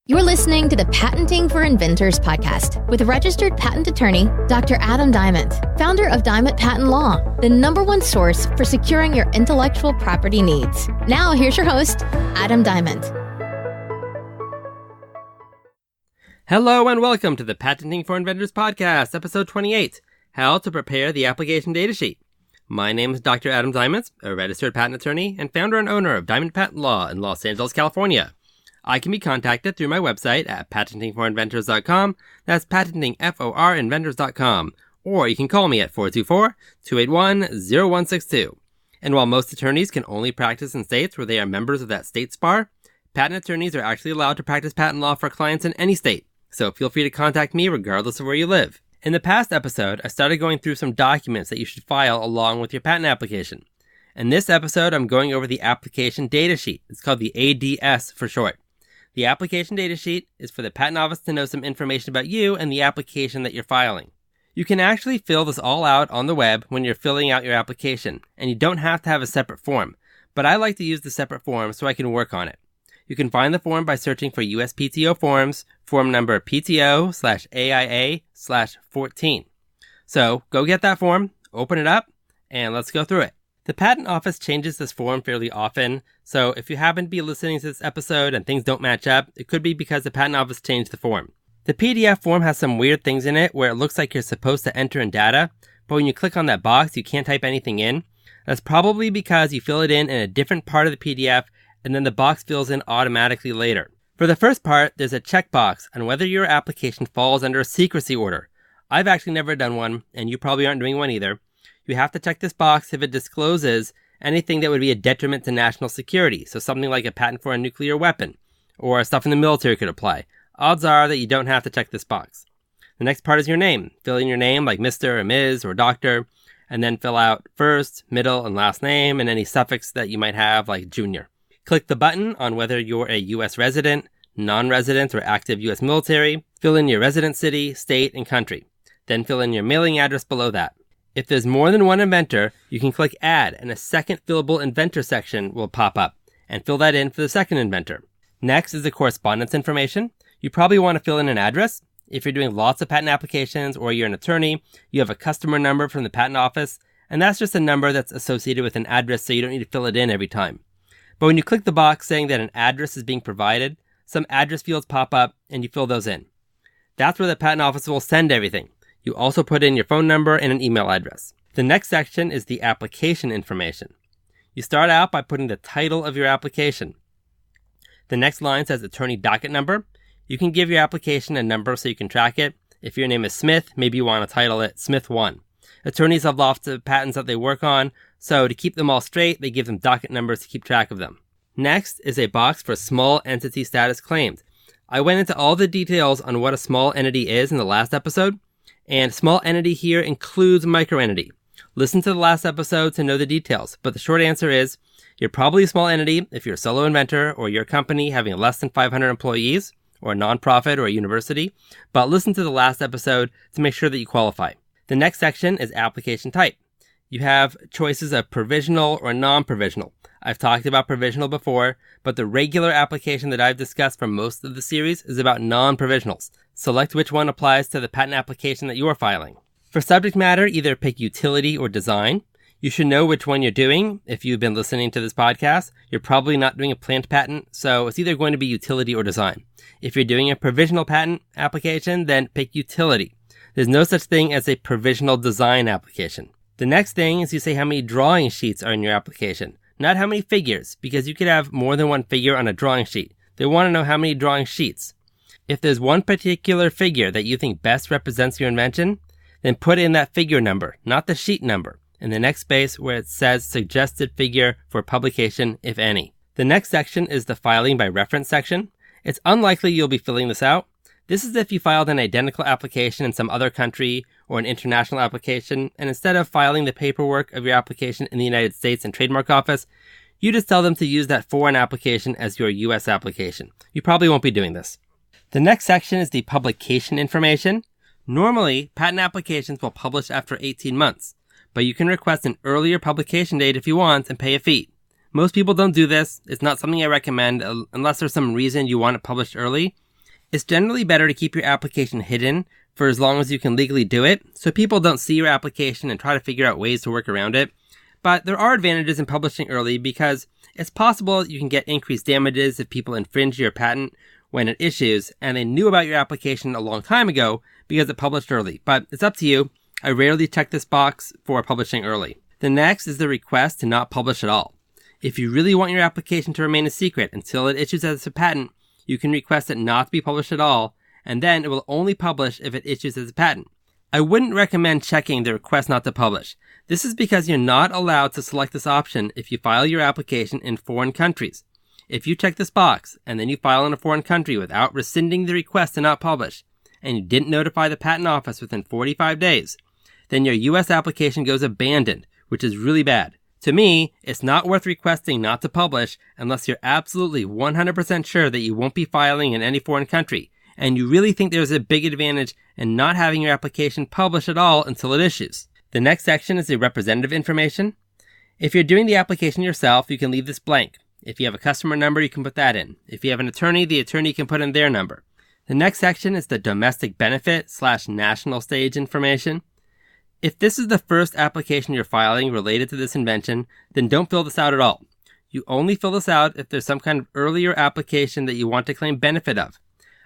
You're listening to the Patenting for Inventors podcast with registered patent attorney, Dr. Adam Diamond, founder of Diamond Patent Law, the #1 source for securing your intellectual property needs. Now, here's your host, Adam Diamond. Hello and welcome to the Patenting for Inventors podcast, episode 28, How to Prepare the Application Datasheet. My name is Dr. Adam Diamond, a registered patent attorney and founder and owner of Diamond Patent Law in Los Angeles, California. I can be contacted through my website at patentingforinventors.com. That's patentingforinventors.com. Or you can call me at 424-281-0162. And while most attorneys can only practice in states where they are members of that state's bar, patent attorneys are actually allowed to practice patent law for clients in any state. So feel free to contact me regardless of where you live. In the past episode, I started going through some documents that you should file along with your patent application. In this episode, I'm going over the application datasheet. It's called the ADS for short. The application datasheet is for the patent office to know some information about you and the application that you're filing. You can actually fill this all out on the web when you're filling out your application, and you don't have to have a separate form, but I like to use the separate form so I can work on it. You can find the form by searching for USPTO forms, form number PTO/AIA/14. So go get that form, open it up, and let's go through it. The Patent Office changes this form fairly often, so if you happen to be listening to this episode and things don't match up, it could be because the Patent Office changed the form. The PDF form has some weird things in it where it looks like you're supposed to enter in data, but when you click on that box, you can't type anything in. That's probably because you fill it in a different part of the PDF, and then the box fills in automatically later. For the first part, there's a checkbox on whether your application falls under a secrecy order. I've actually never done one, and you probably aren't doing one either. You have to check this box if it discloses anything that would be a detriment to national security, so something like a patent for a nuclear weapon, or stuff in the military could apply. Odds are that you don't have to check this box. The next part is your name. Fill in your name like Mr. or Ms. or Doctor, and then fill out first, middle, and last name, and any suffix that you might have like Junior. Click the button on whether you're a U.S. resident, non-resident, or active U.S. military. Fill in your resident city, state, and country. Then fill in your mailing address below that. If there's more than one inventor, you can click Add, and a second fillable inventor section will pop up, and fill that in for the second inventor. Next is the correspondence information. You probably want to fill in an address. If you're doing lots of patent applications or you're an attorney, you have a customer number from the patent office, and that's just a number that's associated with an address, so you don't need to fill it in every time. But when you click the box saying that an address is being provided, some address fields pop up, and you fill those in. That's where the patent office will send everything. You also put in your phone number and an email address. The next section is the application information. You start out by putting the title of your application. The next line says attorney docket number. You can give your application a number so you can track it. If your name is Smith, maybe you want to title it Smith 1. Attorneys have lots of patents that they work on, so to keep them all straight, they give them docket numbers to keep track of them. Next is a box for small entity status claimed. I went into all the details on what a small entity is in the last episode. And small entity here includes microentity. Listen to the last episode to know the details, but the short answer is you're probably a small entity if you're a solo inventor or your company having less than 500 employees or a nonprofit or a university, but listen to the last episode to make sure that you qualify. The next section is application type. You have choices of provisional or non-provisional. I've talked about provisional before, but the regular application that I've discussed for most of the series is about non-provisionals. Select which one applies to the patent application that you are filing. For subject matter, either pick utility or design. You should know which one you're doing. If you've been listening to this podcast, you're probably not doing a plant patent, so it's either going to be utility or design. If you're doing a provisional patent application, then pick utility. There's no such thing as a provisional design application. The next thing is you say how many drawing sheets are in your application, not how many figures, because you could have more than one figure on a drawing sheet. They want to know how many drawing sheets. If there's one particular figure that you think best represents your invention, then put in that figure number, not the sheet number, in the next space where it says suggested figure for publication, if any. The next section is the filing by reference section. It's unlikely you'll be filling this out. This is if you filed an identical application in some other country or an international application, and instead of filing the paperwork of your application in the United States and Trademark Office, you just tell them to use that foreign application as your U.S. application. You probably won't be doing this. The next section is the publication information. Normally, patent applications will publish after 18 months, but you can request an earlier publication date if you want and pay a fee. Most people don't do this. It's not something I recommend unless there's some reason you want it published early. It's generally better to keep your application hidden for as long as you can legally do it, so people don't see your application and try to figure out ways to work around it. But there are advantages in publishing early because it's possible you can get increased damages if people infringe your patent when it issues and they knew about your application a long time ago because it published early. But it's up to you. I rarely check this box for publishing early. The next is the request to not publish at all. If you really want your application to remain a secret until it issues as a patent, you can request it not to be published at all, and then it will only publish if it issues as a patent. I wouldn't recommend checking the request not to publish. This is because you're not allowed to select this option if you file your application in foreign countries. If you check this box, and then you file in a foreign country without rescinding the request to not publish, and you didn't notify the patent office within 45 days, then your US application goes abandoned, which is really bad. To me, it's not worth requesting not to publish unless you're absolutely 100% sure that you won't be filing in any foreign country, and you really think there's a big advantage in not having your application published at all until it issues. The next section is the representative information. If you're doing the application yourself, you can leave this blank. If you have a customer number, you can put that in. If you have an attorney, the attorney can put in their number. The next section is the domestic benefit/national stage information. If this is the first application you're filing related to this invention, then don't fill this out at all. You only fill this out if there's some kind of earlier application that you want to claim benefit of.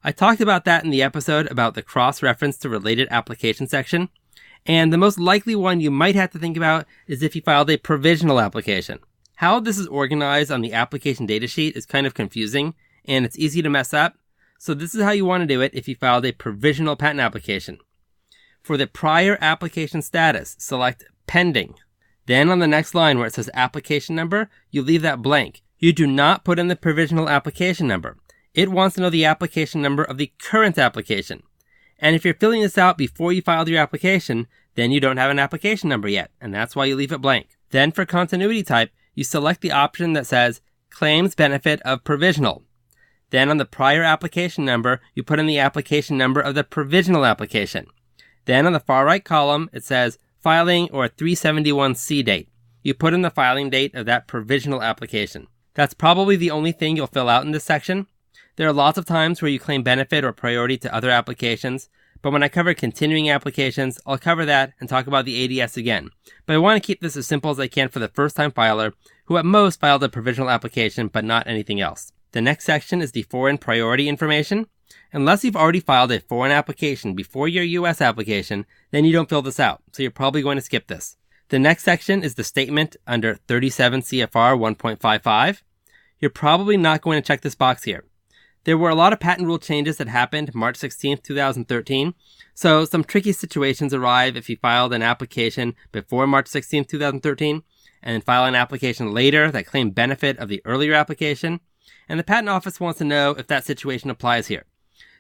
I talked about that in the episode about the cross-reference to related application section, and the most likely one you might have to think about is if you filed a provisional application. How this is organized on the application datasheet is kind of confusing, and it's easy to mess up, so this is how you want to do it if you filed a provisional patent application. For the prior application status, select Pending. Then on the next line where it says Application Number, you leave that blank. You do not put in the provisional application number. It wants to know the application number of the current application. And if you're filling this out before you filed your application, then you don't have an application number yet, and that's why you leave it blank. Then for continuity type, you select the option that says Claims Benefit of Provisional. Then on the prior application number, you put in the application number of the provisional application. Then on the far right column, it says Filing or 371C date. You put in the filing date of that provisional application. That's probably the only thing you'll fill out in this section. There are lots of times where you claim benefit or priority to other applications, but when I cover continuing applications, I'll cover that and talk about the ADS again. But I want to keep this as simple as I can for the first-time filer, who at most filed a provisional application but not anything else. The next section is the foreign priority information. Unless you've already filed a foreign application before your US application, then you don't fill this out, so you're probably going to skip this. The next section is the statement under 37 CFR 1.55. You're probably not going to check this box here. There were a lot of patent rule changes that happened March 16th, 2013, so some tricky situations arrive if you filed an application before March 16th, 2013, and then file an application later that claimed benefit of the earlier application, and the Patent Office wants to know if that situation applies here.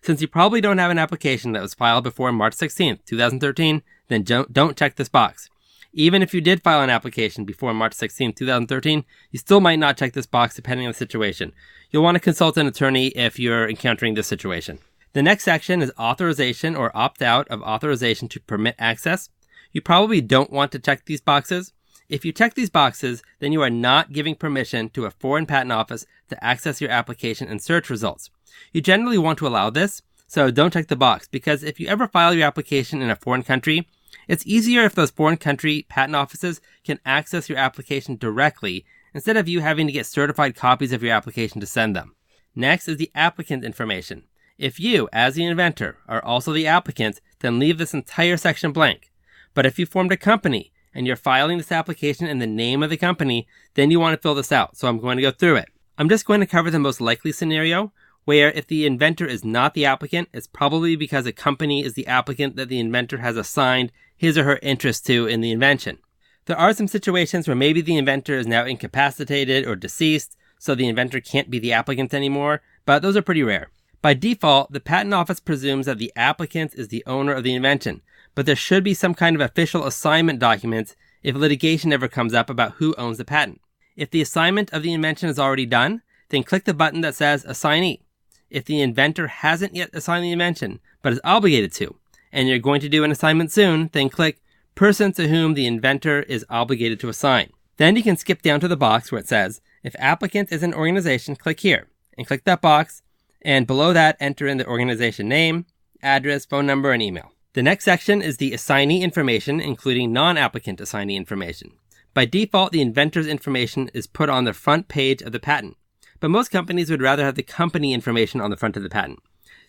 Since you probably don't have an application that was filed before March 16th, 2013, then don't check this box. Even if you did file an application before March 16th, 2013, you still might not check this box depending on the situation. You'll want to consult an attorney if you're encountering this situation. The next section is authorization or opt-out of authorization to permit access. You probably don't want to check these boxes. If you check these boxes, then you are not giving permission to a foreign patent office to access your application and search results. You generally want to allow this, so don't check the box, because if you ever file your application in a foreign country, it's easier if those foreign country patent offices can access your application directly instead of you having to get certified copies of your application to send them. Next is the applicant information. If you, as the inventor, are also the applicant, then leave this entire section blank. But if you formed a company and you're filing this application in the name of the company, then you want to fill this out, so I'm going to go through it. I'm just going to cover the most likely scenario, where if the inventor is not the applicant, it's probably because a company is the applicant that the inventor has assigned his or her interest to in the invention. There are some situations where maybe the inventor is now incapacitated or deceased, so the inventor can't be the applicant anymore, but those are pretty rare. By default, the Patent Office presumes that the applicant is the owner of the invention, but there should be some kind of official assignment document if litigation ever comes up about who owns the patent. If the assignment of the invention is already done, then click the button that says Assignee. If the inventor hasn't yet assigned the invention, but is obligated to, and you're going to do an assignment soon, then click Person to whom the inventor is obligated to assign. Then you can skip down to the box where it says, if applicant is an organization, click here, and click that box, And below that, enter in the organization name, address, phone number, and email. The next section is the assignee information, including non-applicant assignee information. By default, the inventor's information is put on the front page of the patent, but most companies would rather have the company information on the front of the patent.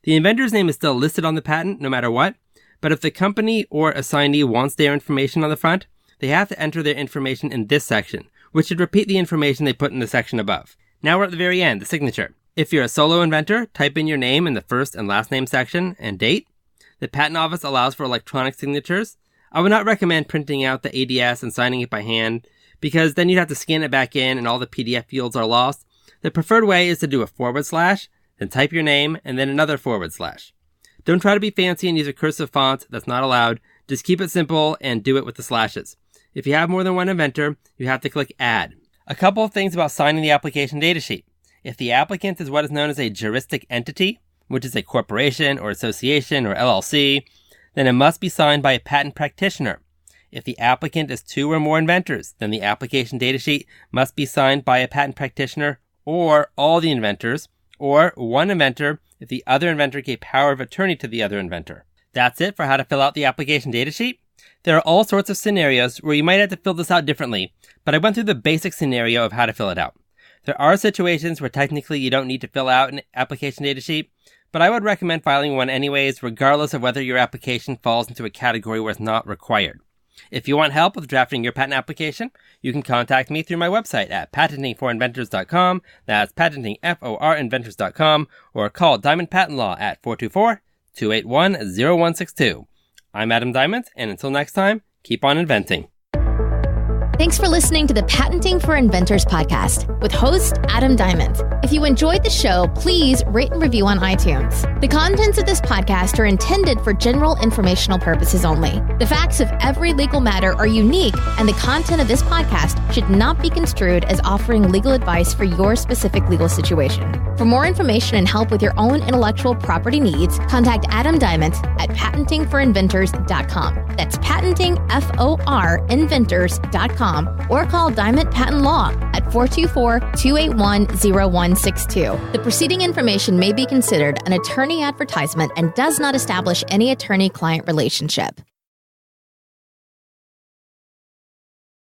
The inventor's name is still listed on the patent no matter what, but if the company or assignee wants their information on the front, they have to enter their information in this section, which should repeat the information they put in the section above. Now we're at the very end, the signature. If you're a solo inventor, type in your name in the first and last name section and date. The Patent Office allows for electronic signatures. I would not recommend printing out the ADS and signing it by hand, because then you'd have to scan it back in and all the PDF fields are lost. The preferred way is to do a /, then type your name, and then another /. Don't try to be fancy and use a cursive font. That's not allowed. Just keep it simple and do it with the slashes. If you have more than one inventor, you have to click Add. A couple of things about signing the application datasheet. If the applicant is what is known as a juristic entity, which is a corporation or association or LLC, then it must be signed by a patent practitioner. If the applicant is 2 or more inventors, then the application datasheet must be signed by a patent practitioner or all the inventors, or one inventor if the other inventor gave power of attorney to the other inventor. That's it for how to fill out the application datasheet. There are all sorts of scenarios where you might have to fill this out differently, but I went through the basic scenario of how to fill it out. There are situations where technically you don't need to fill out an application datasheet, but I would recommend filing one anyways, regardless of whether your application falls into a category where it's not required. If you want help with drafting your patent application, you can contact me through my website at patentingforinventors.com, that's patentingforinventors.com, or call Diamond Patent Law at 424-281-0162. I'm Adam Diamond, and until next time, keep on inventing. Thanks for listening to the Patenting for Inventors podcast with host Adam Diamond. If you enjoyed the show, please rate and review on iTunes. The contents of this podcast are intended for general informational purposes only. The facts of every legal matter are unique, and the content of this podcast should not be construed as offering legal advice for your specific legal situation. For more information and help with your own intellectual property needs, contact Adam Diamond at patentingforinventors.com. That's patentingforinventors.com. Or call Diamond Patent Law at 424-281-0162. The preceding information may be considered an attorney advertisement and does not establish any attorney-client relationship.